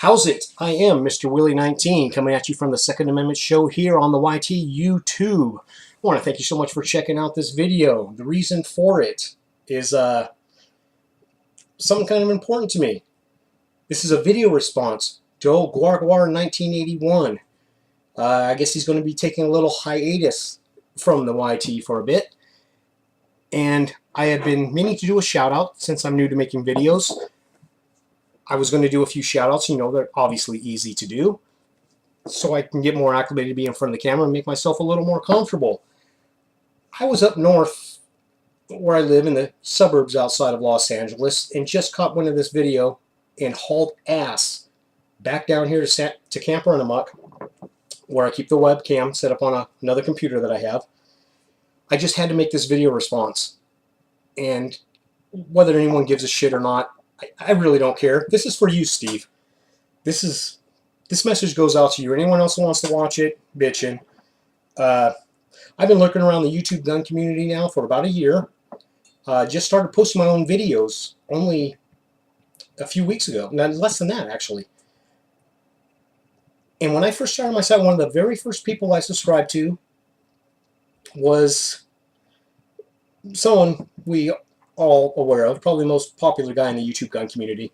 How's it? I am Mr. Willie19 coming at you from the Second Amendment Show here on the YT YouTube. I want to thank you so much for checking out this video. The reason for it is something kind of important to me. This is a video response to old GWARGWAR1981. I guess he's going to be taking a little hiatus from the YT for a bit. And I have been meaning to do a shout out since I'm new to making videos. I was going to do a few shout outs, you know, they're obviously easy to do, so I can get more acclimated to be in front of the camera and make myself a little more comfortable. I was up north where I live in the suburbs outside of Los Angeles and just caught wind of this video and hauled ass back down here to Camp Runamuck, where I keep the webcam set up on another computer that I have. I just had to make this video response, and whether anyone gives a shit or not, I really don't care. This is for you, Steve. This message goes out to you. Anyone else who wants to watch it, bitchin'. I've been lurking around the YouTube gun community now for about a year. Just started posting my own videos only a few weeks ago. Not less than that, actually. And when I first started my site, one of the very first people I subscribed to was someone we all aware of, probably the most popular guy in the YouTube gun community.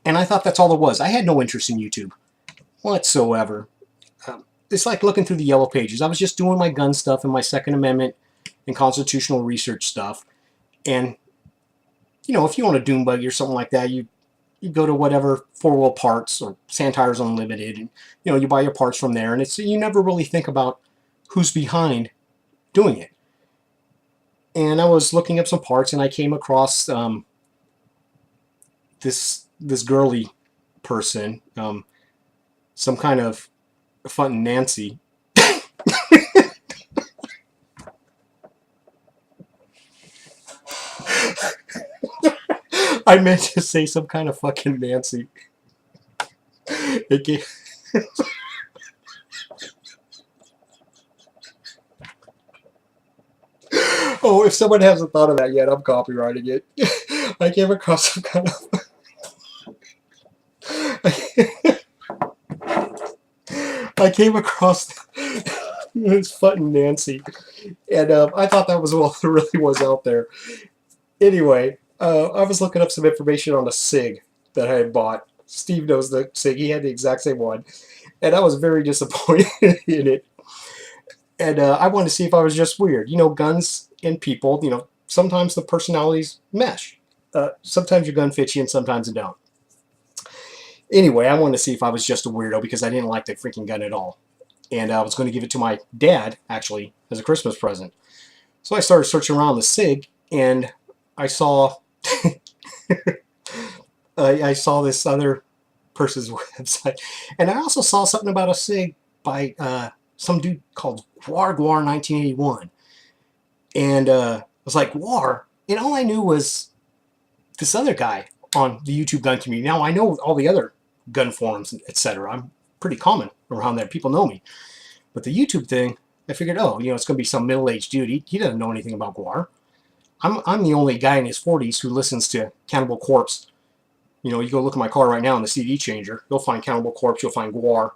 And I thought that's all there was. I had no interest in YouTube whatsoever. It's like looking through the yellow pages. I was just doing my gun stuff and my Second Amendment and constitutional research stuff. And, you know, if you want a dune buggy or something like that, you go to whatever four-wheel parts or Sand Tires Unlimited, and, you know, you buy your parts from there. And you never really think about who's behind doing it. And I was looking up some parts, and I came across this girly person, some kind of fun Nancy. I meant to say some kind of fucking Nancy. It gave... Oh, if someone hasn't thought of that yet, I'm copywriting it. I came across some kind of... I came across this fucking Nancy, and I thought that was all there really was out there. Anyway, I was looking up some information on a SIG that I had bought. Steve knows the SIG. He had the exact same one, and I was very disappointed in it. And I wanted to see if I was just weird. You know, guns and people, you know, sometimes the personalities mesh. Sometimes your gun fits you and sometimes it don't. Anyway, I wanted to see if I was just a weirdo because I didn't like the freaking gun at all. And I was going to give it to my dad, actually, as a Christmas present. So I started searching around the SIG, and I saw I saw this other person's website. And I also saw something about a SIG by some dude called GWARGWAR1981. And I was like, War? And all I knew was this other guy on the YouTube gun community. Now, I know all the other gun forums, etc. I'm pretty common around there. People know me. But the YouTube thing, I figured, oh, you know, it's going to be some middle-aged dude. He doesn't know anything about GWAR. I'm the only guy in his 40s who listens to Cannibal Corpse. You know, you go look at my car right now in the CD changer. You'll find Cannibal Corpse. You'll find GWAR,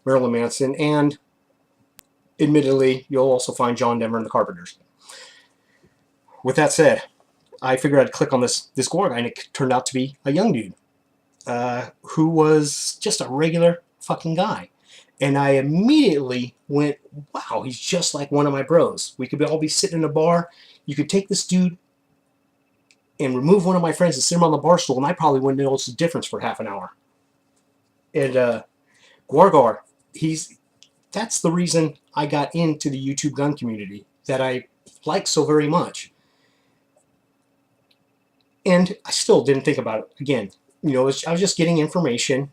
Marilyn Manson, and admittedly, you'll also find John Denver and the Carpenters. With that said, I figured I'd click on this GWAR guy, and it turned out to be a young dude who was just a regular fucking guy. And I immediately went, wow, he's just like one of my bros. We could all be sitting in a bar. You could take this dude and remove one of my friends and sit him on the bar stool, and I probably wouldn't notice the difference for half an hour. And GWAR, that's the reason I got into the YouTube gun community that I like so very much. And I still didn't think about it. Again, you know, I was just getting information,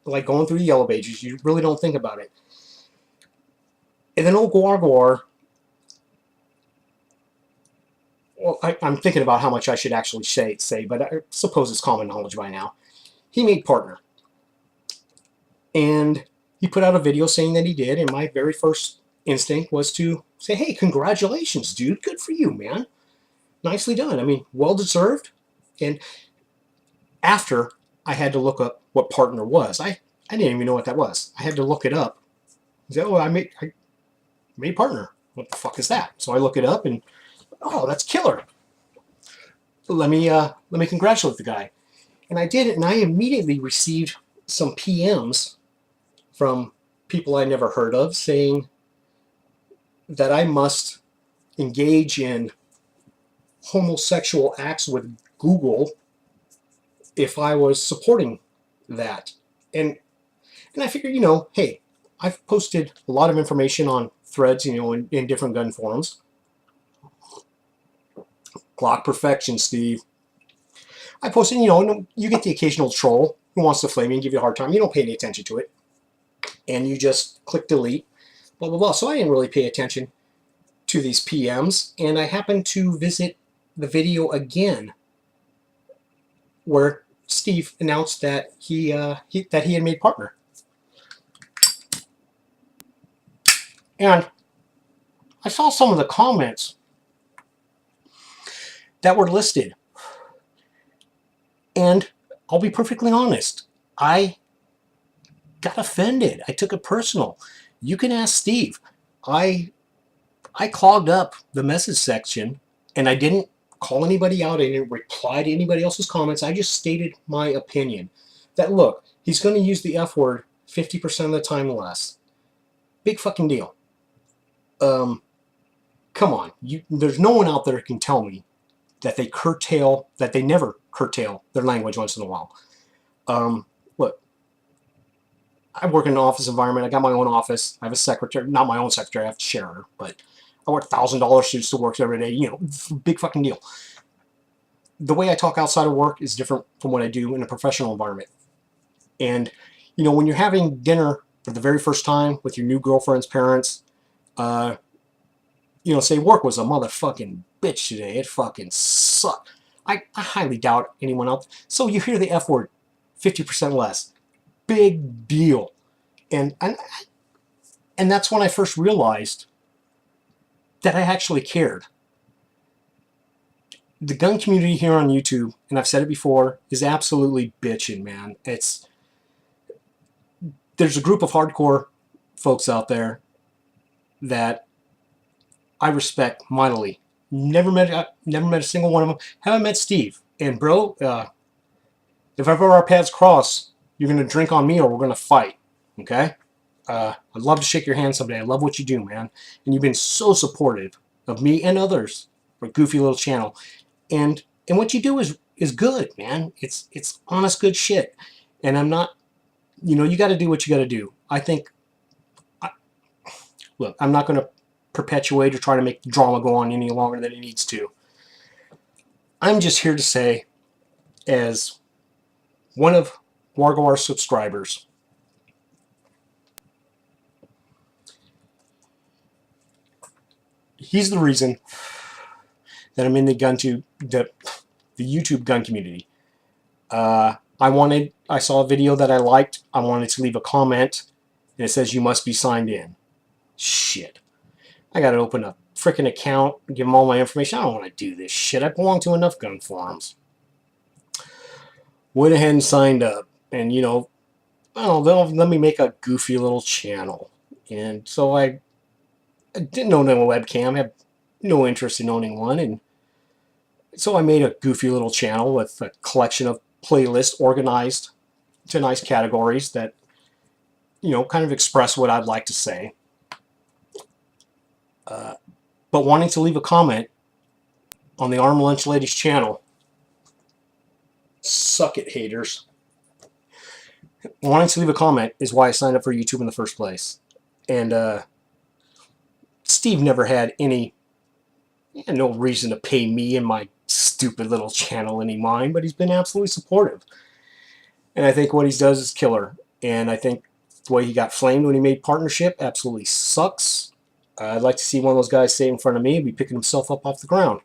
like going through the yellow pages. You really don't think about it. And then old GWAR, well, I'm thinking about how much I should actually say, but I suppose it's common knowledge by now. He made partner. And he put out a video saying that he did, and my very first instinct was to say, hey, congratulations, dude. Good for you, man. Nicely done. I mean, well deserved. And after I had to look up what partner was. I didn't even know what that was. I had to look it up. I said, oh, I made partner. What the fuck is that? So I look it up and, oh, that's killer. Let me congratulate the guy. And I did it, and I immediately received some PMs from people I never heard of saying that I must engage in homosexual acts with Google if I was supporting that. And I figured, hey, I've posted a lot of information on threads, in different gun forums. Glock perfection, Steve. I posted, you get the occasional troll who wants to flame you and give you a hard time. You don't pay any attention to it. And you just click delete, blah, blah, blah. So I didn't really pay attention to these PMs. And I happened to visit the video again where Steve announced that he had made partner. And I saw some of the comments that were listed. And I'll be perfectly honest, I got offended. I took it personal. You can ask Steve. I clogged up the message section, and I didn't call anybody out. I didn't reply to anybody else's comments. I just stated my opinion. That, look, he's going to use the F word 50% of the time less. Big fucking deal. Come on. There's no one out there who can tell me that they never curtail their language once in a while. Look, I work in an office environment. I got my own office. I have a secretary, not my own secretary, I have to share her, but I work $1,000 shoots to work every day, big fucking deal. The way I talk outside of work is different from what I do in a professional environment. And, when you're having dinner for the very first time with your new girlfriend's parents, say work was a motherfucking bitch today. It fucking sucked. I highly doubt anyone else. So you hear the F word 50% less. Big deal. And that's when I first realized that I actually cared. The gun community here on YouTube, and I've said it before, is absolutely bitching, man. There's a group of hardcore folks out there that I respect mightily. Never met a single one of them. Haven't met Steve. And bro, if ever our paths cross, you're gonna drink on me or we're gonna fight. Okay? I'd love to shake your hand someday. I love what you do, man. And you've been so supportive of me and others for Goofy Little Channel. And what you do is good, man. It's honest good shit. And I'm not, you got to do what you got to do. I think, look, I'm not going to perpetuate or try to make the drama go on any longer than it needs to. I'm just here to say, as one of GWARGWAR's subscribers, he's the reason that I'm in the YouTube gun community. I saw a video that I liked. I wanted to leave a comment, and it says you must be signed in. Shit. I gotta open a freaking account, give them all my information. I don't want to do this shit. I belong to enough gun forums. Went ahead and signed up, and they'll let me make a Goofy Little Channel. And so I didn't own a webcam. I have no interest in owning one, and so I made a Goofy Little Channel with a collection of playlists organized to nice categories that kind of express what I'd like to say. But wanting to leave a comment on the Arm Lunch Ladies channel, suck it, haters. Wanting to leave a comment is why I signed up for YouTube in the first place. And Steve never had no reason to pay me and my stupid little channel any mind, but he's been absolutely supportive. And I think what he does is killer. And I think the way he got flamed when he made partnership absolutely sucks. I'd like to see one of those guys stay in front of me and be picking himself up off the ground.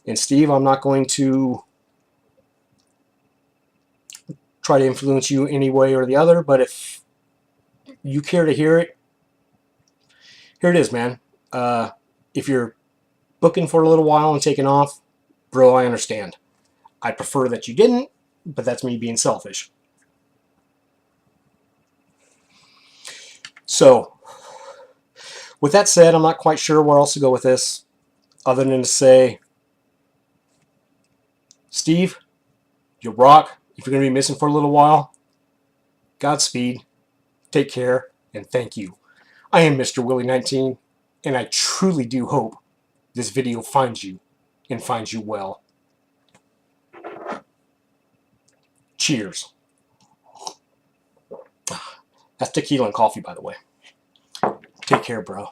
And Steve, I'm not going to try to influence you any way or the other, but if you care to hear it, here it is, man. If you're booking for a little while and taking off, bro, I understand. I prefer that you didn't, but that's me being selfish. So, with that said, I'm not quite sure where else to go with this, other than to say, Steve, you rock. If you're going to be missing for a little while, Godspeed, take care, and thank you. I am Mr. Willie19, and I truly do hope this video finds you, and finds you well. Cheers. That's tequila and coffee, by the way. Take care, bro.